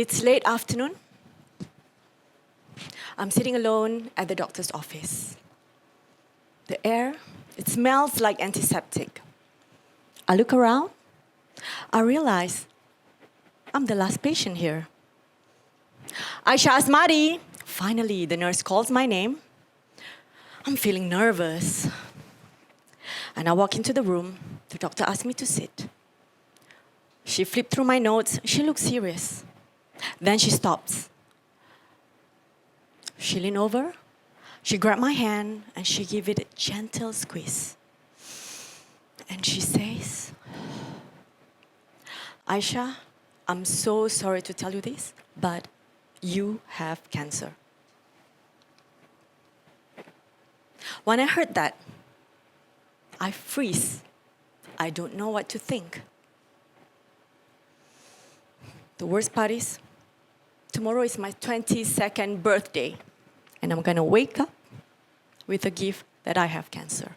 It's late afternoon. I'm sitting alone at the doctor's office. The air, it smells like antiseptic. I look around. I realize I'm the last patient here. Aiesha, Asmadi. Finally, the nurse calls my name. I'm feeling nervous. And I walk into the room. The doctor asked me to sit. She flipped through my notes. She looked serious. Then she stops. She leaned over. She grabbed my hand and she gave it a gentle squeeze. And she says, Aiesha, I'm so sorry to tell you this, but you have cancer. When I heard that, I freeze. I don't know what to think. The worst part is, tomorrow is my 22nd birthday, and I'm gonna wake up with a gift that I have cancer.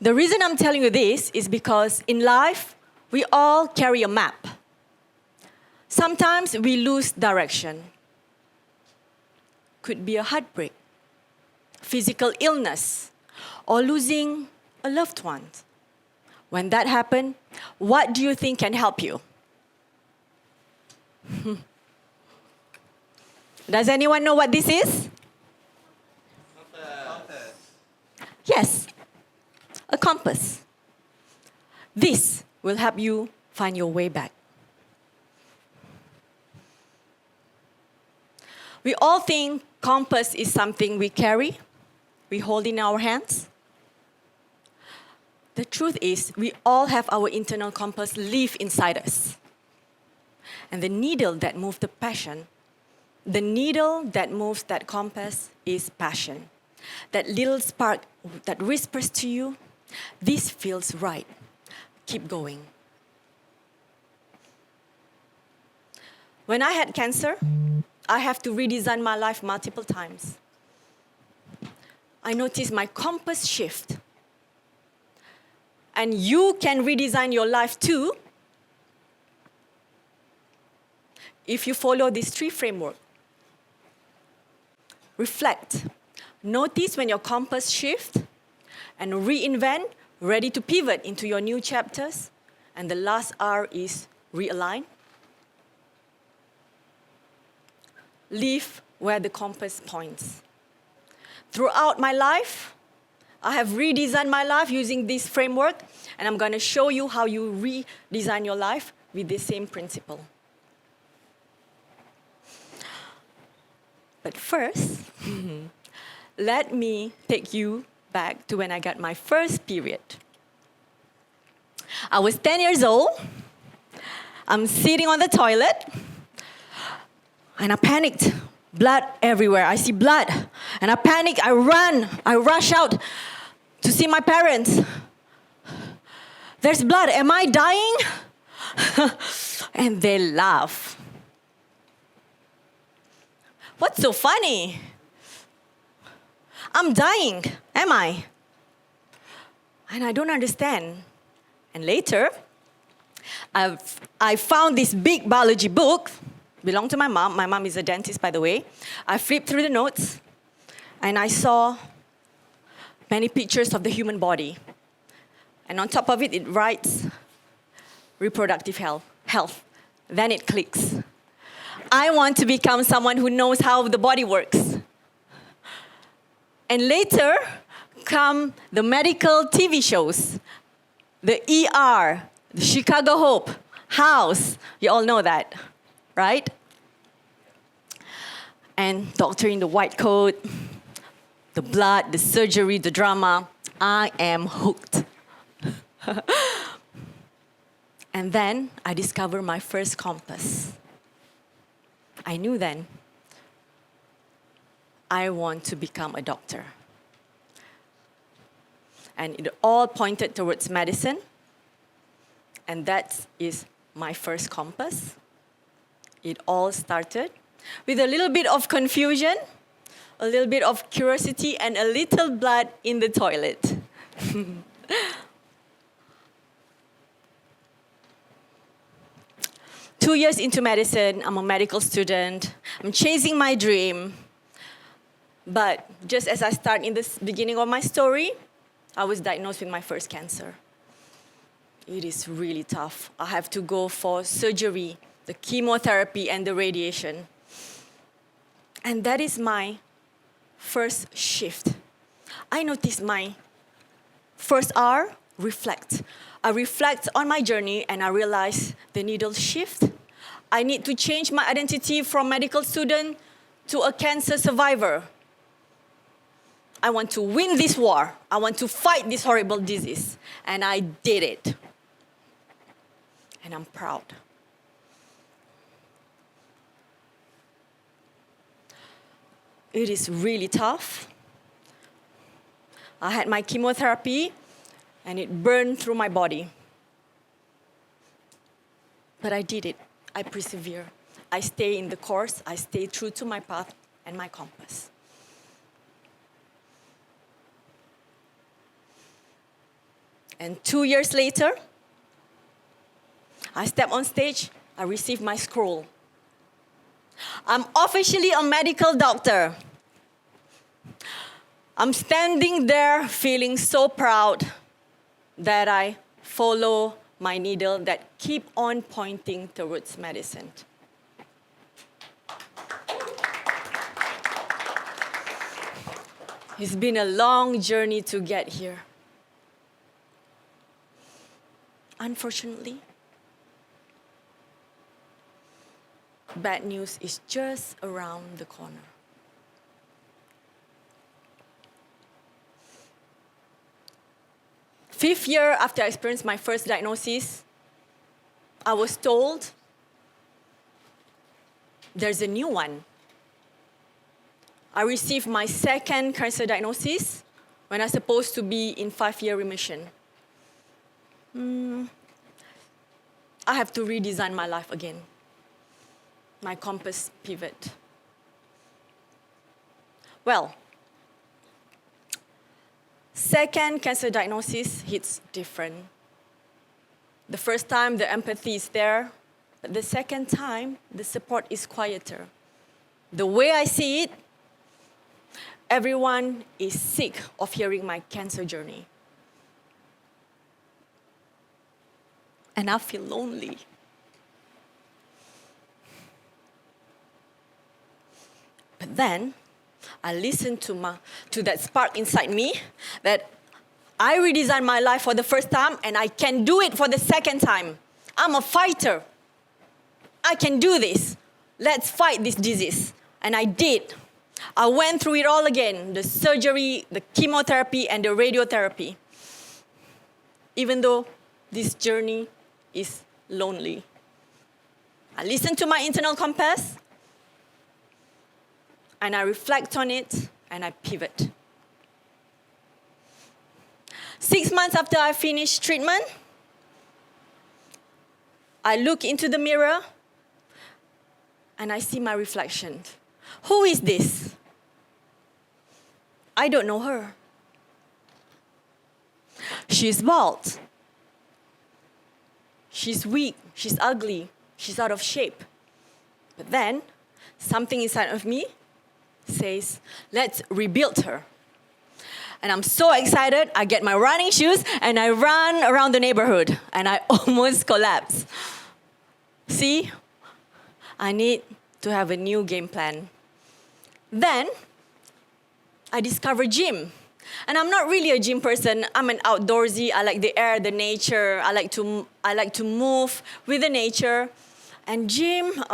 The reason I'm telling you this is because in life, we all carry a map. Sometimes we lose direction. Could be a heartbreak, physical illness, or losing a loved one. When that happens, what do you think can help you? Does anyone know what this is? Compass. Yes, a compass. This will help you find your way back. We all think compass is something we carry, we hold in our hands. The truth is, we all have our internal compass live inside us. And the needle that moves the passion, the needle that moves that compass is passion. That little spark that whispers to you, this feels right. Keep going. When I had cancer, I have to redesign my life multiple times. I noticed my compass shift. And you can redesign your life too if you follow these three frameworks. Reflect. Notice when your compass shifts and reinvent, ready to pivot into your new chapters. And the last R is realign. Live where the compass points. Throughout my life, I have redesigned my life using this framework, and I'm going to show you how you redesign your life with the same principle. But first, let me take you back to when I got my first period. I was 10 years old. I'm sitting on the toilet, and I panicked. Blood everywhere. I see blood. And I panic. I run. I rush out to see my parents. There's blood. Am I dying? And they laugh. What's so funny? I'm dying, am I? And I don't understand. And later, I found this big biology book. Belonged to my mom. My mom is a dentist, by the way. I flipped through the notes, and I saw many pictures of the human body. And on top of it, it writes reproductive health. Then it clicks. I want to become someone who knows how the body works. And later come the medical TV shows, the ER, the Chicago Hope, House. You all know that, right? And doctor in the white coat, the blood, the surgery, the drama. I am hooked. And then I discovered my first compass. I knew then I want to become a doctor. And it all pointed towards medicine. And that is my first compass. It all started with a little bit of confusion, a little bit of curiosity, and a little blood in the toilet. 2 years into medicine, I'm a medical student. I'm chasing my dream. But just as I start in the beginning of my story, I was diagnosed with my first cancer. It is really tough. I have to go for surgery, the chemotherapy, and the radiation. And that is my first shift. I noticed my first R, reflect. I reflect on my journey and I realize the needle shift. I need to change my identity from medical student to a cancer survivor. I want to win this war. I want to fight this horrible disease. And I did it. And I'm proud. It is really tough. I had my chemotherapy and it burned through my body. But I did it. I persevere. I stay in the course. I stay true to my path and my compass. And 2 years later, I step on stage, I receive my scroll. I'm officially a medical doctor. I'm standing there feeling so proud that I follow my needle that keep on pointing towards medicine. It's been a long journey to get here. Unfortunately, bad news is just around the corner. Fifth year after I experienced my first diagnosis, I was told there's a new one. I received my second cancer diagnosis when I was supposed to be in 5-year remission. I have to redesign my life again. My compass pivot. Well, second cancer diagnosis hits different. The first time, the empathy is there, but the second time, the support is quieter. The way I see it, everyone is sick of hearing my cancer journey. And I feel lonely. But then, I listened to that spark inside me that I redesigned my life for the first time and I can do it for the second time. I'm a fighter. I can do this. Let's fight this disease. And I did. I went through it all again, the surgery, the chemotherapy, and the radiotherapy. Even though this journey is lonely. I listen to my internal compass, and I reflect on it, and I pivot. 6 months after I finished treatment, I look into the mirror, and I see my reflection. Who is this? I don't know her. She's bald. She's weak, she's ugly, she's out of shape. But then, something inside of me says, let's rebuild her. And I'm so excited, I get my running shoes and I run around the neighborhood and I almost collapse. See, I need to have a new game plan. Then, I discovered gym. And I'm not really a gym person. I'm an outdoorsy. I like the air, the nature. I like to move with the nature. And gym,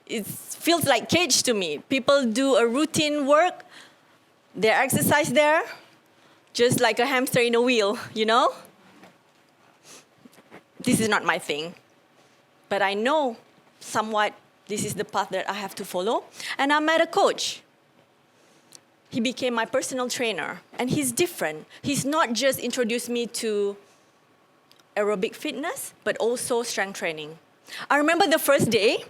it feels like cage to me. People do a routine work. They exercise there, just like a hamster in a wheel, you know? This is not my thing. But I know somewhat this is the path that I have to follow. And I met a coach. He became my personal trainer, and he's different. He's not just introduced me to aerobic fitness, but also strength training. I remember the first day,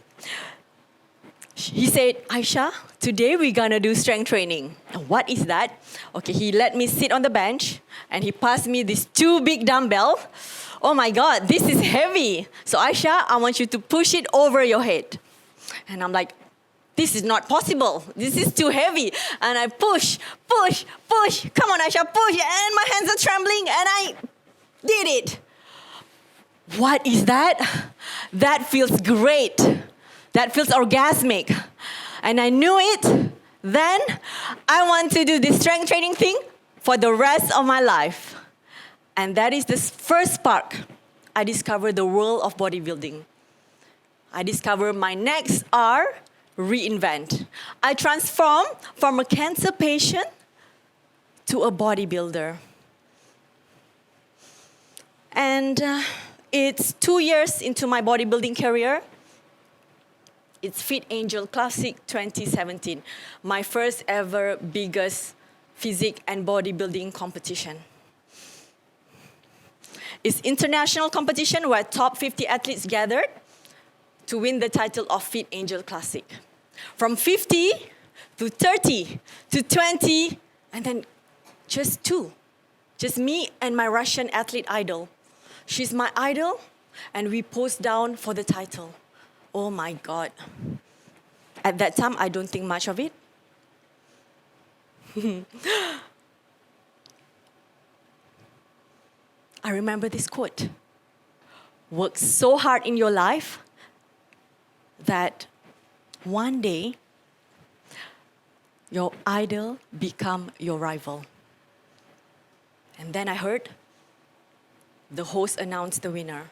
He said, Aiesha, today we're gonna do strength training. What is that? Okay, he let me sit on the bench and he passed me these 2 big dumbbell. Oh my God, this is heavy. So Aiesha, I want you to push it over your head. And I'm like, this is not possible. This is too heavy. And I push. Come on, Aiesha, push. And my hands are trembling and I did it. What is that? That feels great. That feels orgasmic. And I knew it. Then I want to do this strength training thing for the rest of my life. And that is the first spark. I discovered the world of bodybuilding. I discovered my next R, reinvent. I transformed from a cancer patient to a bodybuilder. And it's 2 years into my bodybuilding career. It's Fit Angel Classic 2017, my first ever biggest physique and bodybuilding competition. It's international competition where top 50 athletes gathered to win the title of Fit Angel Classic. From 50 to 30 to 20, and then just 2. Just me and my Russian athlete idol. She's my idol, and we posed down for the title. Oh my God. At that time, I don't think much of it. I remember this quote. Work so hard in your life that one day your idol become your rival. And then I heard the host announce the winner.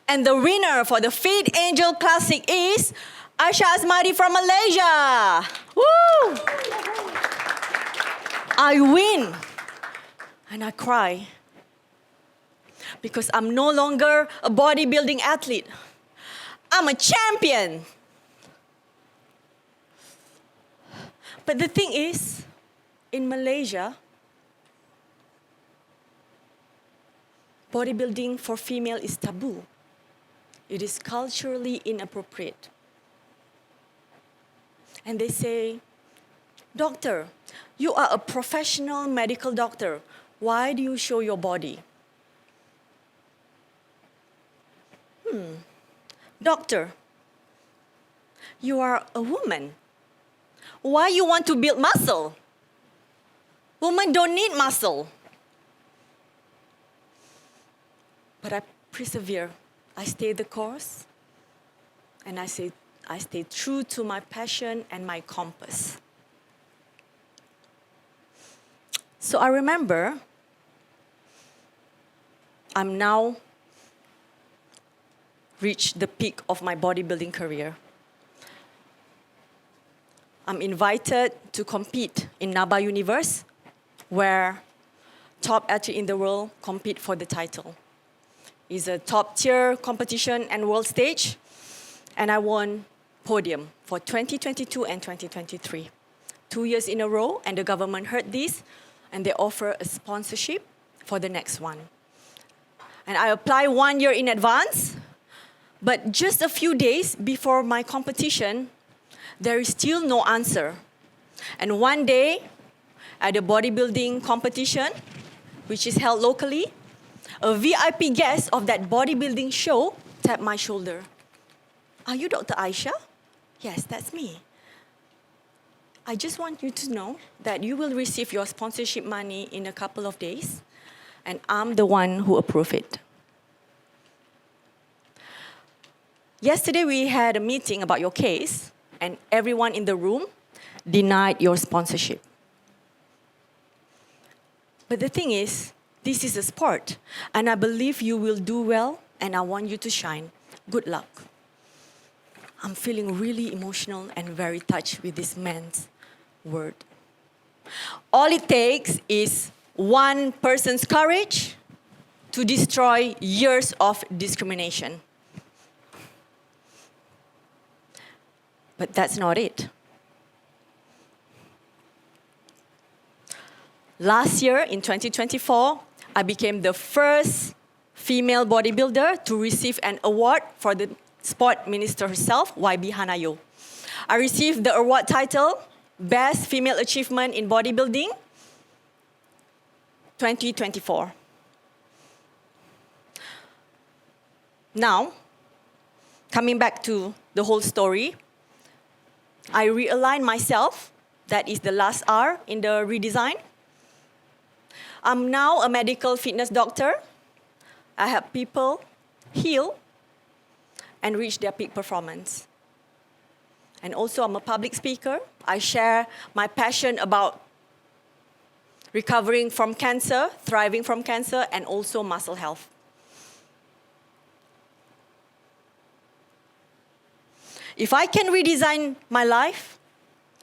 And the winner for the Fit Angel Classic is Aiesha Asmadi from Malaysia. Woo! I win. And I cry. Because I'm no longer a bodybuilding athlete. I'm a champion. But the thing is, in Malaysia, bodybuilding for female is taboo. It is culturally inappropriate. And they say, doctor, you are a professional medical doctor. Why do you show your body? Doctor, you are a woman. Why you want to build muscle? Women don't need muscle. But I persevere. I stay the course. And I stay true to my passion and my compass. So I remember I'm now reached the peak of my bodybuilding career. I'm invited to compete in NABA Universe, where top athlete in the world compete for the title. It's a top-tier competition and world stage, and I won podium for 2022 and 2023. 2 years in a row, and the government heard this, and they offer a sponsorship for the next one. And I apply 1 year in advance, but just a few days before my competition, there is still no answer. And one day, at a bodybuilding competition, which is held locally, a VIP guest of that bodybuilding show tapped my shoulder. Are you Dr. Aiesha? Yes, that's me. I just want you to know that you will receive your sponsorship money in a couple of days, and I'm the one who approved it. Yesterday, we had a meeting about your case, and everyone in the room denied your sponsorship. But the thing is, this is a sport, and I believe you will do well, and I want you to shine. Good luck. I'm feeling really emotional and very touched with this man's word. All it takes is one person's courage to destroy years of discrimination. But that's not it. Last year, in 2024, I became the first female bodybuilder to receive an award for the sport minister herself, YB Hanayo. I received the award title, Best Female Achievement in Bodybuilding, 2024. Now, coming back to the whole story, I realigned myself. That is the last R in the redesign. I'm now a medical fitness doctor. I help people heal and reach their peak performance. And also, I'm a public speaker. I share my passion about recovering from cancer, thriving from cancer, and also muscle health. If I can redesign my life,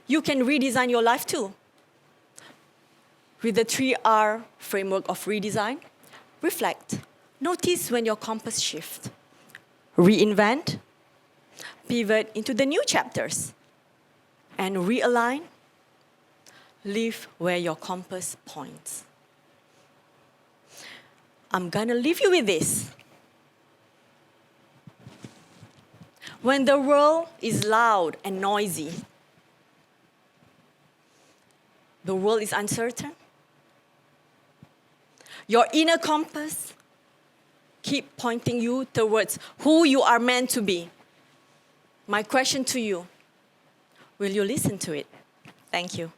you can redesign your life too. With the 3R framework of redesign, reflect. Notice when your compass shifts. Reinvent, pivot into the new chapters, and realign, live where your compass points. I'm gonna leave you with this. When the world is loud and noisy, the world is uncertain, your inner compass keep pointing you towards who you are meant to be. My question to you, will you listen to it? Thank you.